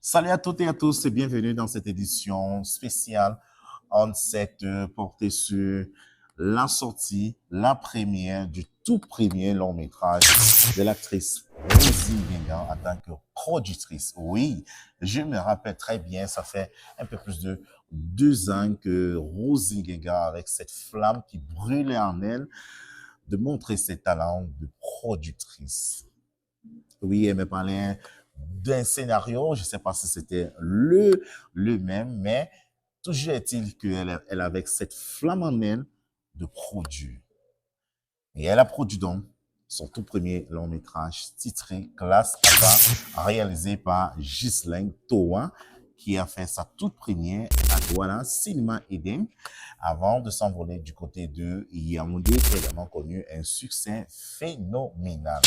Salut à toutes et à tous et bienvenue dans cette édition spéciale on set portée sur la sortie, la première du tout premier long métrage de l'actrice Rosine Guingamp en tant que productrice. Oui, je me rappelle très bien, ça fait un peu plus de 2 ans que Rosine Guingamp, avec cette flamme qui brûlait en elle, de montrer ses talents de productrice. Oui, elle me parlait d'un scénario, je ne sais pas si c'était le même, mais toujours est-il qu'elle avait cette flamme en elle de produire. Et elle a produit donc son tout premier long métrage titré Classe ABBA, réalisé par Ghislaine Toa, qui a fait sa toute première à Douala, Cinéma Eden, avant de s'envoler du côté de Yaoundé, qui a également connu un succès phénoménal.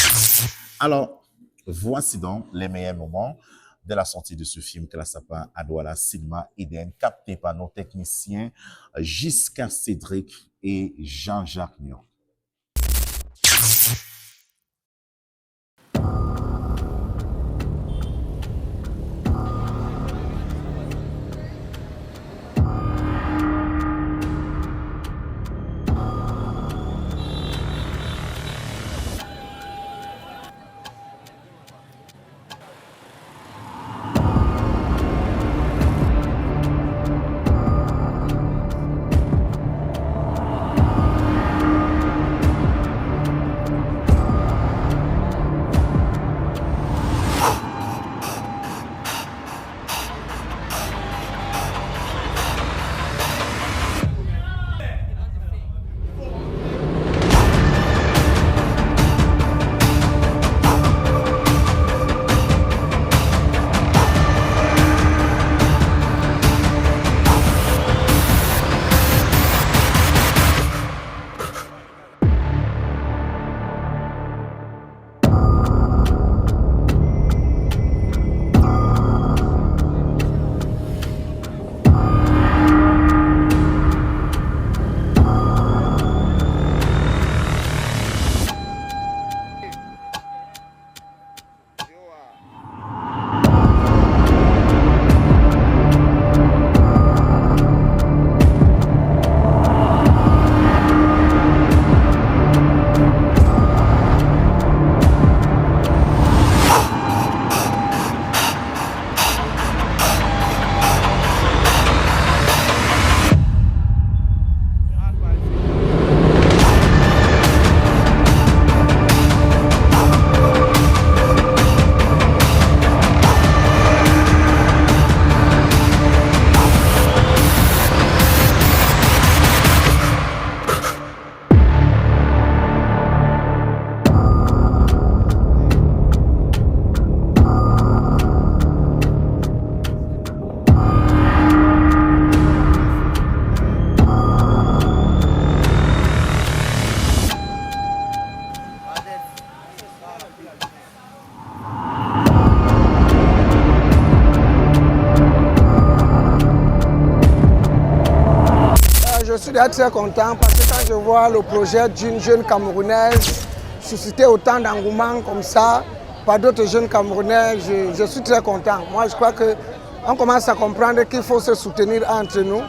Alors, voici donc les meilleurs moments de la sortie de ce film Classe ABBA à Douala, Cinéma Eden, capté par nos techniciens Giscard Cédric et Jean-Jacques Nion. Je suis très content parce que quand je vois le projet d'une jeune Camerounaise susciter autant d'engouement comme ça par d'autres jeunes Camerounais, je suis très content. Moi, je crois qu'on commence à comprendre qu'il faut se soutenir entre nous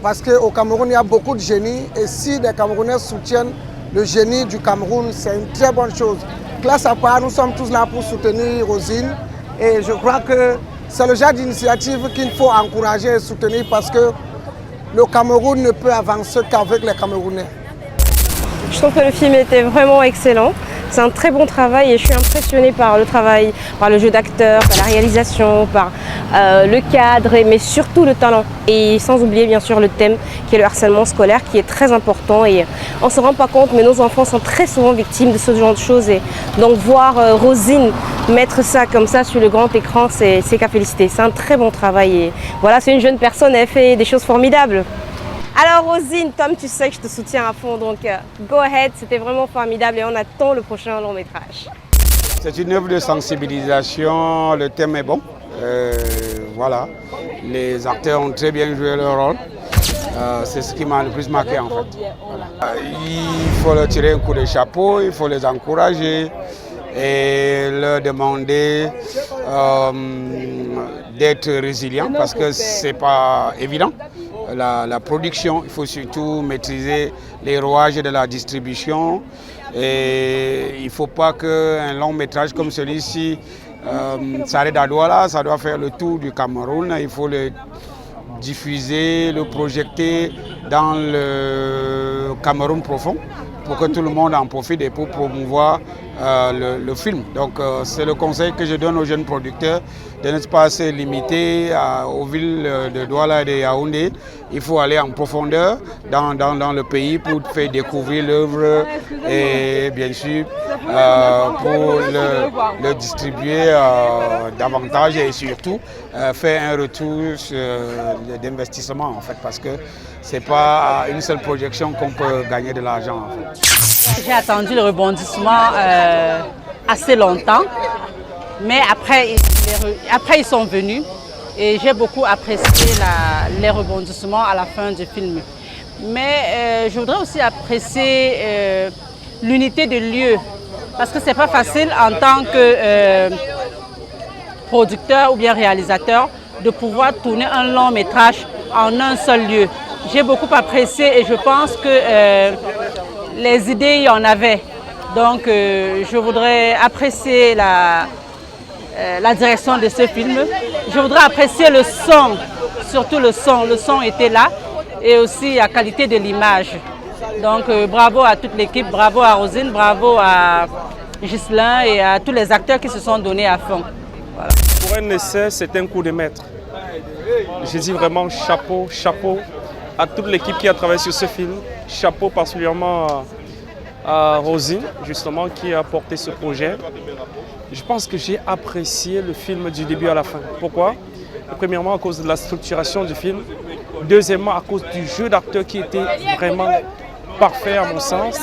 parce qu'au Cameroun, il y a beaucoup de génies et si les Camerounais soutiennent le génie du Cameroun, c'est une très bonne chose. Classe à part, nous sommes tous là pour soutenir Rosine et je crois que c'est le genre d'initiative qu'il faut encourager et soutenir parce que le Cameroun ne peut avancer qu'avec les Camerounais. Je trouve que le film était vraiment excellent. C'est un très bon travail et je suis impressionnée par le travail, par le jeu d'acteur, par la réalisation, par le cadre, mais surtout le talent. Et sans oublier bien sûr le thème qui est le harcèlement scolaire qui est très important et on ne se rend pas compte mais nos enfants sont très souvent victimes de ce genre de choses. Et donc voir Rosine mettre ça comme ça sur le grand écran, c'est qu'à féliciter. C'est un très bon travail et voilà, c'est une jeune personne, elle fait des choses formidables. Alors Rosine, comme tu sais que je te soutiens à fond, donc go ahead, c'était vraiment formidable et on attend le prochain long métrage. C'est une œuvre de sensibilisation, le thème est bon, voilà. Les acteurs ont très bien joué leur rôle, c'est ce qui m'a le plus marqué en fait. Voilà. Il faut leur tirer un coup de chapeau, il faut les encourager, et leur demander d'être résilients parce que ce n'est pas évident. La production, il faut surtout maîtriser les rouages de la distribution et il ne faut pas qu'un long métrage comme celui-ci s'arrête à Douala, ça doit faire le tour du Cameroun, il faut le diffuser, le projeter dans le Cameroun profond pour que tout le monde en profite et pour promouvoir le film. Donc c'est le conseil que je donne aux jeunes producteurs de ne pas se limiter aux villes de Douala et de Yaoundé. Il faut aller en profondeur dans le pays pour faire découvrir l'œuvre et bien sûr pour le distribuer davantage et surtout faire un retour d'investissement en fait parce que c'est pas une seule projection qu'on peut gagner de l'argent en fait. J'ai attendu le rebondissement assez longtemps, mais après ils sont venus et j'ai beaucoup apprécié les rebondissements à la fin du film. Mais je voudrais aussi apprécier l'unité de lieu, parce que c'est pas facile en tant que producteur ou bien réalisateur de pouvoir tourner un long métrage en un seul lieu. J'ai beaucoup apprécié et je pense que les idées, il y en avait. Donc je voudrais apprécier la direction de ce film. Je voudrais apprécier le son, surtout le son. Le son était là et aussi la qualité de l'image. Donc bravo à toute l'équipe, bravo à Rosine, bravo à Ghislain et à tous les acteurs qui se sont donnés à fond. Voilà. Pour un essai, c'est un coup de maître. Je dis vraiment chapeau, chapeau à toute l'équipe qui a travaillé sur ce film. Chapeau particulièrement à Rosine, justement, qui a porté ce projet. Je pense que j'ai apprécié le film du début à la fin. Pourquoi? Premièrement, à cause de la structuration du film. Deuxièmement, à cause du jeu d'acteur qui était vraiment parfait à mon sens.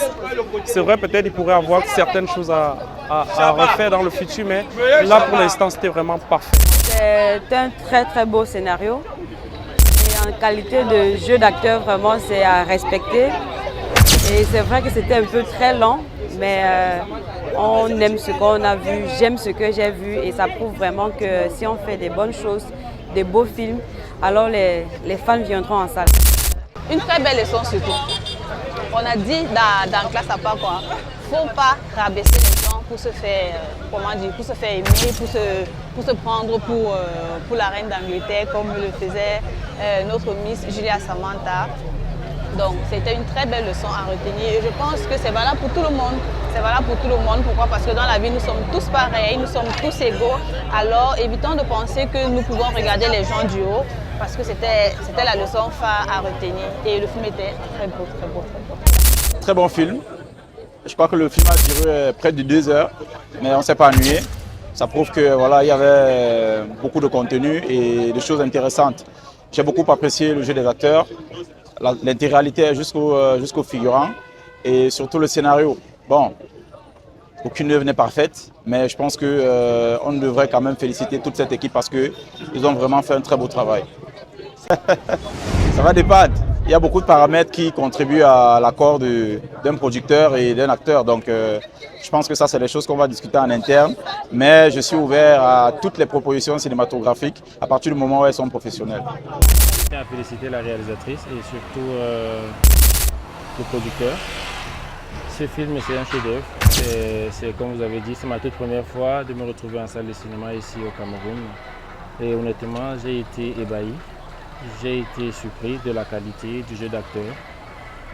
C'est vrai, peut-être il pourrait y avoir certaines choses à refaire dans le futur, mais là, pour l'instant, c'était vraiment parfait. C'est un très très beau scénario. Et en qualité de jeu d'acteur, vraiment, c'est à respecter. Et c'est vrai que c'était un peu très lent, mais on aime ce qu'on a vu, j'aime ce que j'ai vu et ça prouve vraiment que si on fait des bonnes choses, des beaux films, alors les fans viendront en salle. Une très belle leçon surtout. On a dit dans classe à part quoi, faut pas rabaisser les gens pour se faire, comment dire, pour se faire aimer, pour se prendre pour la reine d'Angleterre comme le faisait notre Miss Julia Samantha. Donc c'était une très belle leçon à retenir et je pense que c'est valable pour tout le monde. C'est valable pour tout le monde. Pourquoi? Parce que dans la vie, nous sommes tous pareils, nous sommes tous égaux. Alors évitons de penser que nous pouvons regarder les gens du haut parce que c'était la leçon phare à retenir. Et le film était très beau, très beau, très beau. Très bon film. Je crois que le film a duré près de 2 heures, mais on ne s'est pas ennuyé. Ça prouve que voilà, il y avait beaucoup de contenu et de choses intéressantes. J'ai beaucoup apprécié le jeu des acteurs, l'intégralité jusqu'au figurant et surtout le scénario. Bon, aucune œuvre n'est parfaite, mais je pense qu'on devrait quand même féliciter toute cette équipe parce qu'ils ont vraiment fait un très beau travail. Ça va dépendre. Il y a beaucoup de paramètres qui contribuent à l'accord d'un producteur et d'un acteur. Donc, je pense que ça, c'est des choses qu'on va discuter en interne. Mais je suis ouvert à toutes les propositions cinématographiques à partir du moment où elles sont professionnelles. Je tiens à féliciter la réalisatrice et surtout le producteur. Ce film, c'est un chef-d'œuvre. C'est comme vous avez dit, c'est ma toute première fois de me retrouver en salle de cinéma ici au Cameroun. Et honnêtement, j'ai été ébahi. J'ai été surpris de la qualité du jeu d'acteur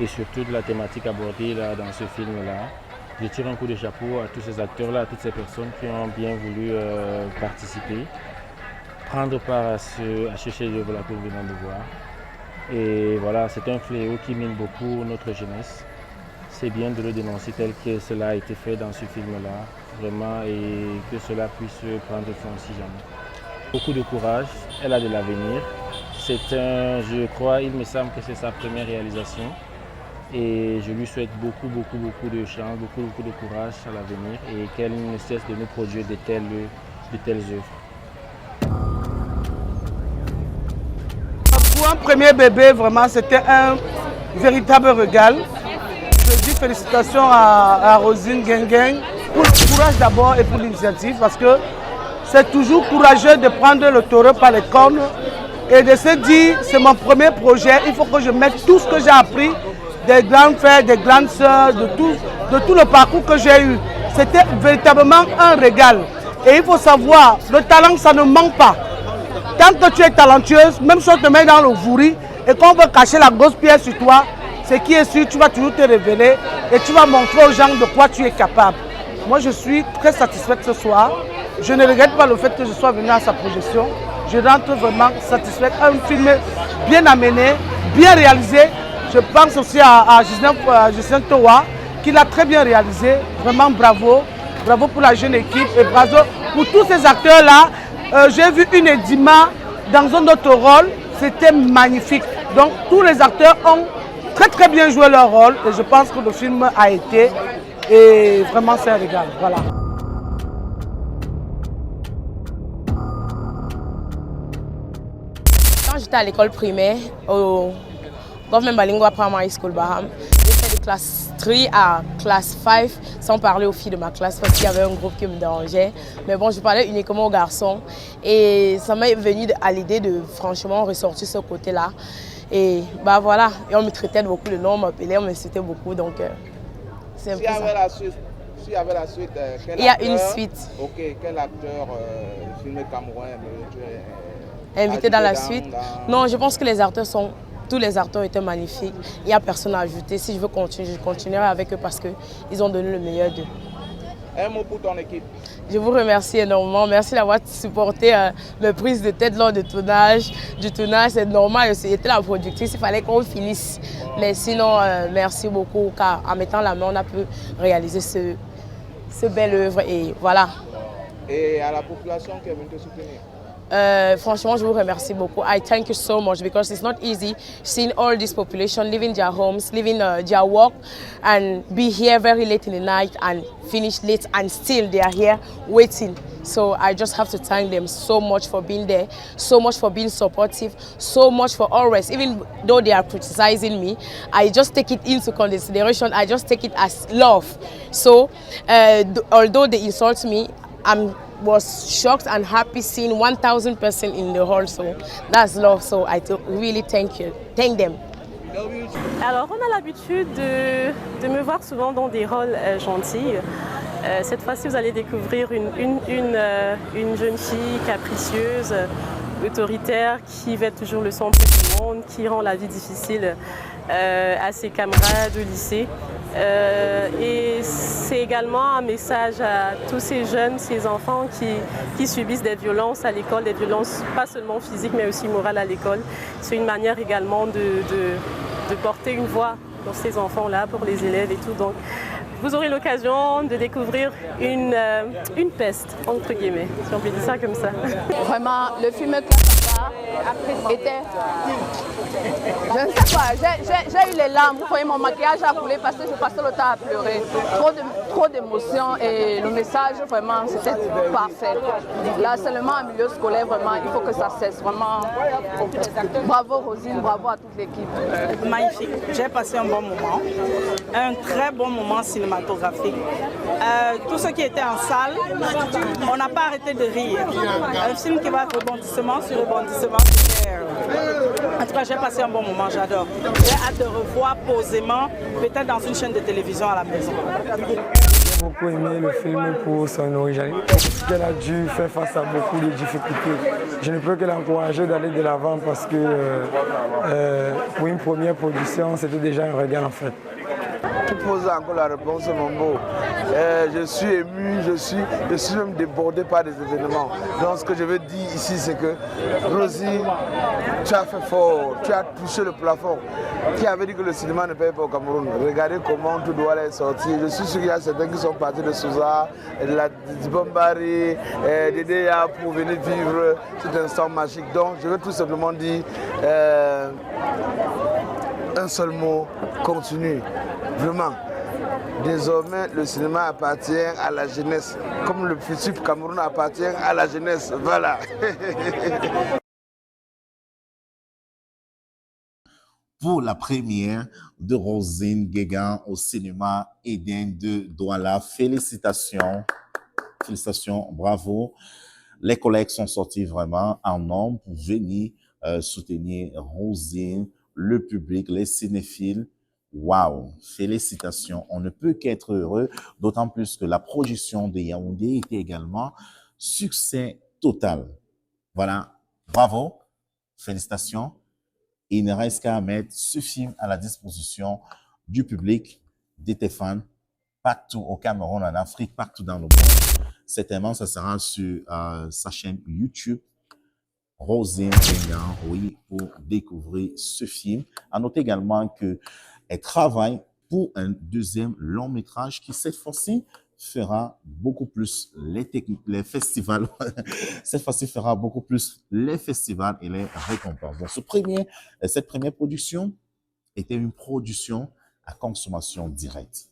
et surtout de la thématique abordée là, dans ce film-là. Je tire un coup de chapeau à tous ces acteurs-là, à toutes ces personnes qui ont bien voulu participer, prendre part à ce chef-d'œuvre-là que vous venez de voir. Et voilà, c'est un fléau qui mine beaucoup notre jeunesse. C'est bien de le dénoncer tel que cela a été fait dans ce film-là, vraiment, et que cela puisse prendre fin si jamais. Beaucoup de courage, elle a de l'avenir. Je crois, il me semble que c'est sa première réalisation. Et je lui souhaite beaucoup de chance, beaucoup de courage à l'avenir et qu'elle ne cesse de nous produire de telles œuvres. Pour un premier bébé, vraiment, c'était un véritable régal. Je dis félicitations à Rosine Gengen pour le courage d'abord et pour l'initiative parce que c'est toujours courageux de prendre le taureau par les cornes et de se dire c'est mon premier projet, il faut que je mette tout ce que j'ai appris des grands frères, des grandes sœurs, de tout le parcours que j'ai eu. C'était véritablement un régal. Et il faut savoir, le talent ça ne manque pas. Tant que tu es talentueuse, même si on te met dans le vouri et qu'on veut cacher la grosse pierre sur toi, ce qui est sûr, tu vas toujours te révéler et tu vas montrer aux gens de quoi tu es capable. Moi, je suis très satisfaite ce soir. Je ne regrette pas le fait que je sois venue à sa projection. Je rentre vraiment satisfaite. Un film bien amené, bien réalisé. Je pense aussi à Justin Towa, qui l'a très bien réalisé. Vraiment bravo. Bravo pour la jeune équipe et bravo pour tous ces acteurs-là. J'ai vu une Edima dans un autre rôle. C'était magnifique. Donc tous les acteurs ont très bien joué leur rôle. Et je pense que le film a été. Et vraiment c'est un régal. Voilà. Quand j'étais à l'école primaire, au Government Bilingual Primary School Baham, j'ai fait de classe 3 à classe 5 sans parler aux filles de ma classe parce qu'il y avait un groupe qui me dérangeait. Mais bon, je parlais uniquement aux garçons et ça m'est venu à l'idée de franchement ressortir ce côté-là. Et bah voilà, et on me traitait de beaucoup de noms, on m'appelait, on me citait beaucoup, donc c'est un peu ça. S'il y avait la suite, il y a une suite. Ok, quel acteur film camerounais invité dans la suite? Non, je pense que les acteurs sont... Tous les acteurs étaient magnifiques. Il n'y a personne à ajouter. Si je veux continuer, je continuerai avec eux parce qu'ils ont donné le meilleur d'eux. Un mot pour ton équipe. Je vous remercie énormément. Merci d'avoir supporté mes prises de tête lors du tournage. C'est normal, j'étais la productrice, il fallait qu'on finisse. Mais sinon, merci beaucoup car en mettant la main, on a pu réaliser ce bel œuvre et voilà. Et à la population qui est venue te soutenir? Franchement, je vous remercie beaucoup. I thank you so much because it's not easy seeing all this population leaving their homes, leaving their work and be here very late in the night and finish late and still they are here waiting. So I just have to thank them so much for being there, so much for being supportive, so much for always, even though they are criticizing me, I just take it into consideration, I just take it as love. So although they insult me, was shocked and happy seeing 1,000 persons in the hall, so that's love, so I really thank them. Alors on a l'habitude de me voir souvent dans des rôles gentils. Cette fois-ci vous allez découvrir une jeune fille capricieuse, autoritaire, qui veut toujours le centre du monde, qui rend la vie difficile à ses camarades au lycée. Et c'est également un message à tous ces jeunes, ces enfants qui subissent des violences à l'école, des violences pas seulement physiques mais aussi morales à l'école. C'est une manière également de porter une voix pour ces enfants-là, pour les élèves et tout. Donc vous aurez l'occasion de découvrir une peste, entre guillemets, si on peut dire ça comme ça. Vraiment, le film était... Je ne sais pas, j'ai eu les larmes, vous voyez mon maquillage a coulé parce que je passais le temps à pleurer. Trop d'émotions et le message vraiment c'était parfait. Là seulement en milieu scolaire vraiment il faut que ça cesse. Vraiment bravo Rosine, bravo à toute l'équipe. Magnifique, j'ai passé un bon moment, un très bon moment cinématographique. Tous ceux qui étaient en salle, on n'a pas arrêté de rire. Un film qui va rebondissement sur rebondissement. En tout cas, j'ai passé un bon moment, j'adore. J'ai hâte de revoir posément, peut-être dans une chaîne de télévision à la maison. J'ai beaucoup aimé le film pour son originalité. Elle a dû faire face à beaucoup de difficultés. Je ne peux que l'encourager d'aller de l'avant parce que pour une première production, c'était déjà un régal en fait. Tu poses encore la réponse, mon beau. Je suis ému, je suis même débordé par des événements. Donc ce que je veux dire ici, c'est que Rosie, tu as fait fort, tu as touché le plafond. Qui avait dit que le cinéma ne paye pas au Cameroun? Regardez comment tout doit aller sortir. Je suis sûr qu'il y a certains qui sont partis de Souza, de Bombari, d'Edea pour venir vivre cet instant magique. Donc je veux tout simplement dire un seul mot, continue. Vraiment. Désormais, le cinéma appartient à la jeunesse, comme le futur Cameroun appartient à la jeunesse. Voilà. pour la première de Rosine Guégan au cinéma Eden de Douala. Félicitations. Félicitations, bravo. Les collègues sont sortis vraiment en nombre pour venir soutenir Rosine, le public, les cinéphiles. Waouh, félicitations. On ne peut qu'être heureux, d'autant plus que la projection de Yaoundé était également succès total. Voilà, bravo, félicitations. Il ne reste qu'à mettre ce film à la disposition du public, de tes fans, partout au Cameroun, en Afrique, partout dans le monde. Certainement, ça sera sur sa chaîne YouTube, Rosine Guégan, oui, pour découvrir ce film. À noter également qu'elle travaille pour un deuxième long métrage qui, cette fois-ci, fera beaucoup plus les festivals. Cette fois-ci, fera beaucoup plus les festivals et les récompenses. Donc, cette première production était une production à consommation directe.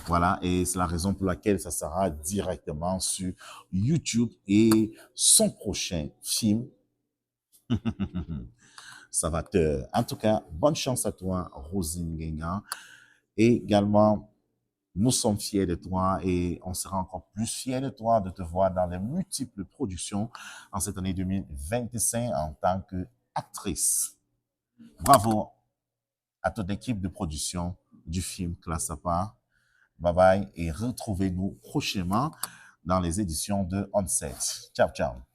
Voilà, et c'est la raison pour laquelle ça sera directement sur YouTube et son prochain film, Salvateur. En tout cas, bonne chance à toi, Rosine Guégan. Et également, nous sommes fiers de toi et on sera encore plus fiers de toi de te voir dans les multiples productions en cette année 2025 en tant qu'actrice. Bravo à toute l'équipe de production du film Classe à part. Bye bye et retrouvez-nous prochainement dans les éditions de On7. Ciao, ciao.